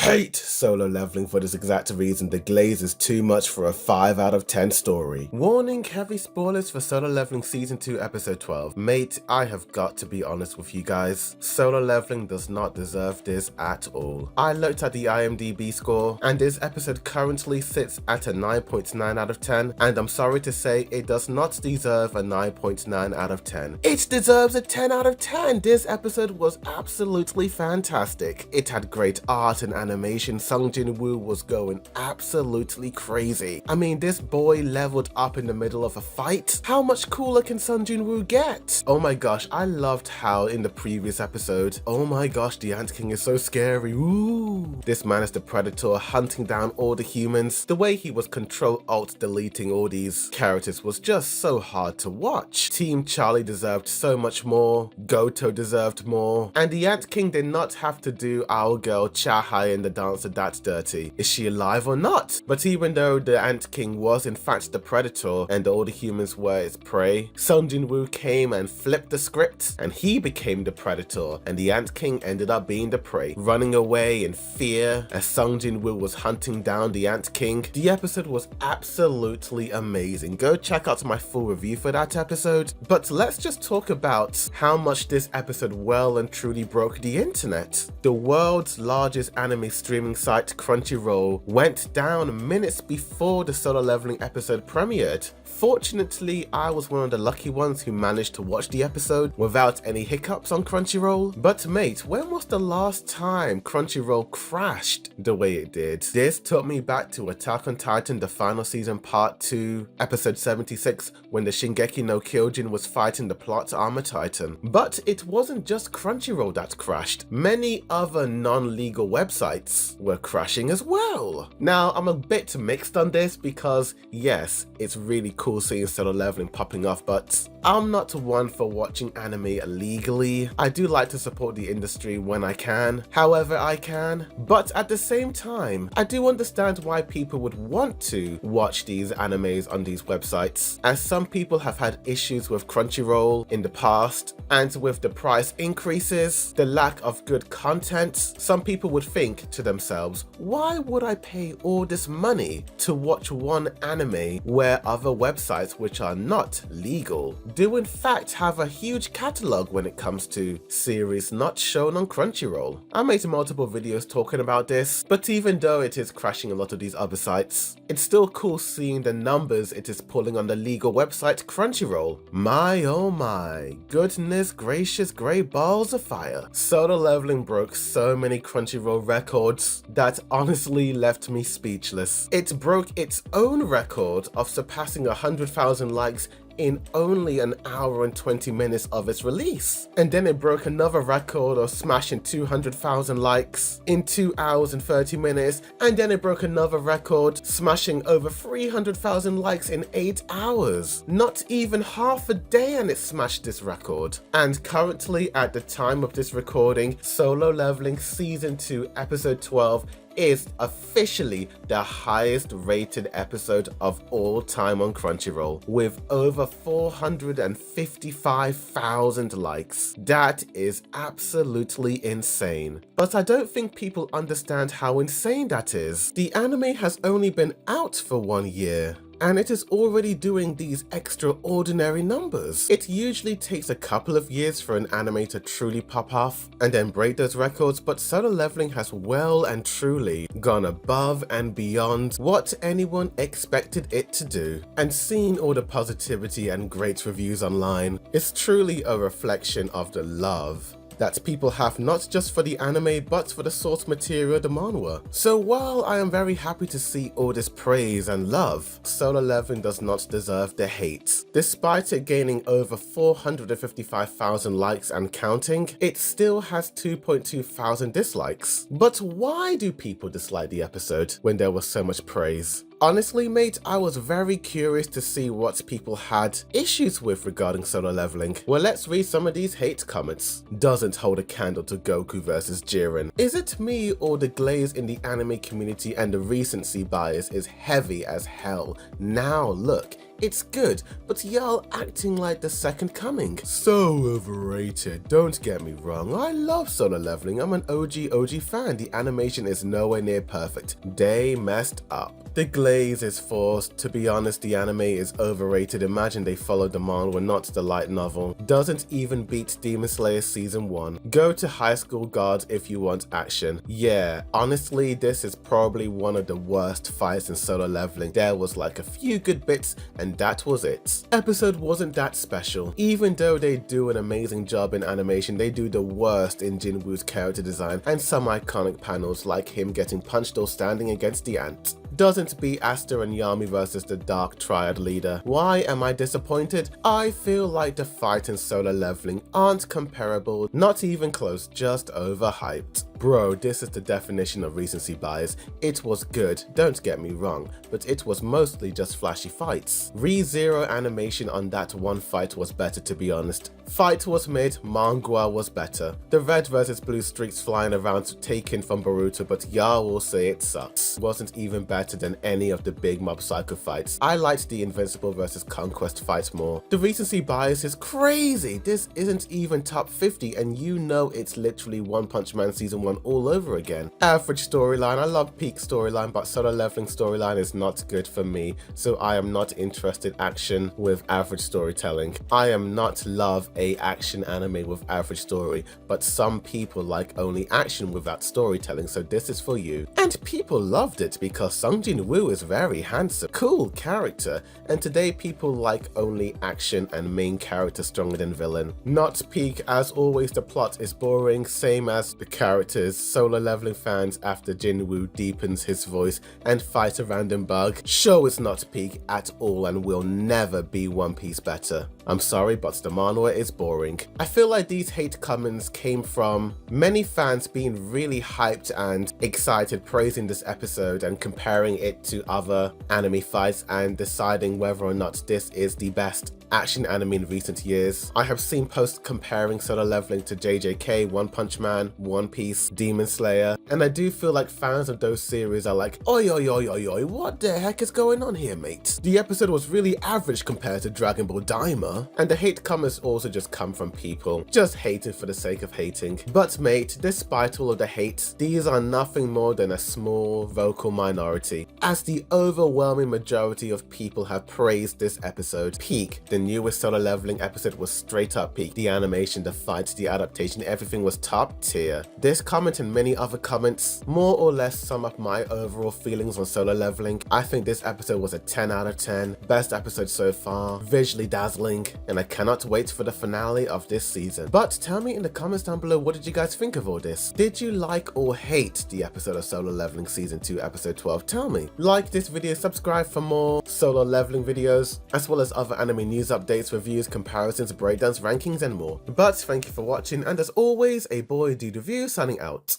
hate Solo Leveling for this exact reason. The glaze is too much for a 5 out of 10 story. Warning, heavy spoilers for Solo Leveling Season 2 Episode 12. Mate, I have got to be honest with you guys. Solo Leveling does not deserve this at all. I looked at the IMDb score and this episode currently sits at a 9.9 out of 10, and I'm sorry to say it does not deserve a 9.9 out of 10. It deserves a 10 out of 10. This episode was absolutely fantastic. It had great art and animation. Sung Jin-woo was going absolutely crazy. I mean, this boy leveled up in the middle of a fight. How much cooler can Sung Jin-woo get? Oh my gosh, I loved how in the previous episode, oh my gosh, the Ant King is so scary. Ooh. This man is the Predator hunting down all the humans. The way he was Control-Alt-deleting all these characters was just so hard to watch. Team Charlie deserved so much more. Goto deserved more. And the Ant King did not have to do our girl Chahai in the dancer that dirty. Is she alive or not? But even though the Ant King was in fact the Predator and all the humans were its prey, Sung Jin-woo came and flipped the script and he became the Predator and the Ant King ended up being the prey, running away in fear as Sung Jin-woo was hunting down the Ant King. The episode was absolutely amazing. Go check out my full review for that episode. But let's just talk about how much this episode well and truly broke the internet. The world's largest anime streaming site, Crunchyroll, went down minutes before the Solo Leveling episode premiered. Fortunately, I was one of the lucky ones who managed to watch the episode without any hiccups on Crunchyroll. But mate, when was the last time Crunchyroll crashed the way it did? This took me back to Attack on Titan, the final season part 2, episode 76, when the Shingeki no Kyojin was fighting the plot armor titan. But it wasn't just Crunchyroll that crashed. Many other non-legal websites were crashing as well. Now, I'm a bit mixed on this because yes, it's really cool seeing Solo Leveling popping off, but I'm not one for watching anime illegally. I do like to support the industry when I can, however I can, but at the same time, I do understand why people would want to watch these animes on these websites, as some people have had issues with Crunchyroll in the past, and with the price increases, the lack of good content, some people would think to themselves, why would I pay all this money to watch one anime where other websites which are not legal do in fact have a huge catalogue when it comes to series not shown on Crunchyroll? I made multiple videos talking about this, but even though it is crashing a lot of these other sites, it's still cool seeing the numbers it is pulling on the legal website Crunchyroll. My oh my, goodness gracious grey balls of fire. Solo Leveling broke so many Crunchyroll records that honestly left me speechless. It broke its own record of surpassing 100,000 likes in only an hour and 20 minutes of its release. And then it broke another record of smashing 200,000 likes in 2 hours and 30 minutes. And then it broke another record, smashing over 300,000 likes in 8 hours. Not even half a day and it smashed this record. And currently, at the time of this recording, Solo Leveling Season 2 Episode 12 is officially the highest rated episode of all time on Crunchyroll, with over 455,000 likes. That is absolutely insane. But I don't think people understand how insane that is. The anime has only been out for 1 year, and it is already doing these extraordinary numbers. It usually takes a couple of years for an anime to truly pop off and then break those records, but Solo Leveling has well and truly gone above and beyond what anyone expected it to do. And seeing all the positivity and great reviews online is truly a reflection of the love that people have not just for the anime but for the source material, the manhwa. So while I am very happy to see all this praise and love, Solo Leveling does not deserve the hate. Despite it gaining over 455,000 likes and counting, it still has 2.2 thousand dislikes. But why do people dislike the episode when there was so much praise? Honestly, mate, I was very curious to see what people had issues with regarding Solo Leveling. Well, let's read some of these hate comments. Doesn't hold a candle to Goku versus Jiren. Is it me or the glaze in the anime community and the recency bias is heavy as hell? Now look, it's good, but y'all acting like the second coming. So overrated, don't get me wrong, I love Solo Leveling, I'm an OG fan, the animation is nowhere near perfect. They messed up. The glaze is forced, to be honest the anime is overrated, imagine they followed the manga, not the light novel. Doesn't even beat Demon Slayer season 1. Go to High School Guard if you want action. Yeah, honestly this is probably one of the worst fights in Solo Leveling. There was like a few good bits and that was it. Episode wasn't that special. Even though they do an amazing job in animation, they do the worst in Jinwoo's character design and some iconic panels like him getting punched or standing against the ant. Doesn't beat Asta and Yami versus the Dark Triad leader. Why am I disappointed? I feel like the fight in Solo Leveling aren't comparable, not even close, just overhyped. Bro, this is the definition of recency bias. It was good, don't get me wrong, but it was mostly just flashy fights. ReZero animation on that one fight was better, to be honest. Fight was mid, manga was better. The red versus blue streaks flying around taken from Boruto, but y'all will say it sucks. Wasn't even better than any of the big mob psycho fights. I liked the Invincible versus Conquest fight more. The recency bias is crazy. This isn't even top 50 and you know it's literally One Punch Man season 1 all over again. Average storyline, I love peak storyline, but Solo Leveling storyline is not good for me, so I am not interested action with average storytelling. I am not love a action anime with average story, but some people like only action without storytelling, so this is for you. And people loved it because Sung Jin-woo is very handsome, cool character, and today people like only action and main character stronger than villain. Not peak, as always the plot is boring, same as the characters. Solo Leveling fans after Jin-woo deepens his voice and fight a random bug. Show is not peak at all and will never be One Piece better. I'm sorry, but the manga is boring. I feel like these hate comments came from many fans being really hyped and excited praising this episode and comparing it to other anime fights and deciding whether or not this is the best action anime in recent years. I have seen posts comparing Solo Leveling to JJK, One Punch Man, One Piece, Demon Slayer, and I do feel like fans of those series are like, oi oi oi oi oi, what the heck is going on here, mate? The episode was really average compared to Dragon Ball Daima, and the hate comments also just come from people just hating for the sake of hating. But mate, despite all of the hate, these are nothing more than a small vocal minority, as the overwhelming majority of people have praised this episode. Peak, the newest Solo Leveling episode was straight up peak. The animation, the fights, the adaptation, everything was top tier. This comment and many other comments more or less sum up my overall feelings on Solo Leveling. I think this episode was a 10 out of 10, best episode so far, visually dazzling, and I cannot wait for the finale of this season. But tell me in the comments down below, what did you guys think of all this? Did you like or hate the episode of Solo Leveling season 2 episode 12? Tell me. Like this video, subscribe for more Solo Leveling videos, as well as other anime news updates, reviews, comparisons, breakdowns, rankings, and more. But thank you for watching, and as always, a boy dude review signing out.